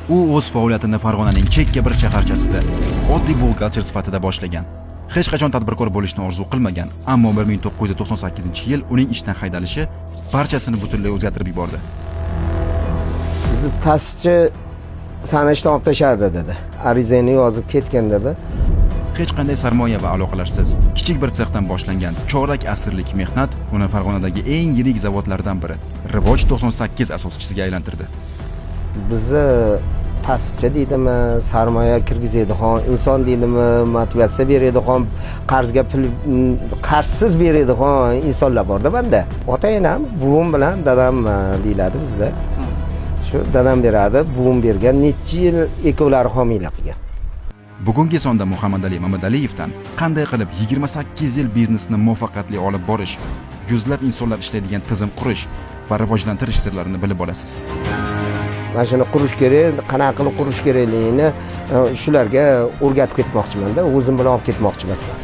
U o'z faoliyatini Farg'onaning chekka bir shaharchasida oddiy buxgalter sifatida boshlagan. Hech qachon tadbirkor bo'lishni orzu qilmagan, ammo 1998-yil uning ishdan haydalishi barchasini butunlay o'zgartirib yubordi. Bizni ta'sischi sana ishdan olib tashladi dedi. Arizani yozib ketgan dedi. Hech qanday sarmoya va aloqalarsiz kichik bir sexdan boshlangan chorak asrlik mehnat uni Farg'onadagi eng yirik zavodlardan biri Rivoj 98 asoschisiga aylantirdi. Bizni ta'sischi deydimi, sarmoya kirgizadigan inson deydimi, motivatsiya beradigan, qarzga pul qarzsiz beradigan insonlar borda banda. Ota-onam, buvim bilan dadam deyiladi bizda. Shu dadam beradi, buvim bergan, necha yil ekovlari homiylik qilgan. Bugungi sonda Muhammadali Mamadaliyevdan qanday qilib 28 yil biznesni muvaffaqiyatli olib borish, yuzlab insonlar ishlaydigan tizim qurish va rivojlantirish sirlarini bilib olasiz. Mana shuni qurish kerak, qanaqa qilib qurish kerakligini shularga o'rgatib ketmoqchiman-da, o'zim bilan olib ketmoqchi emasman.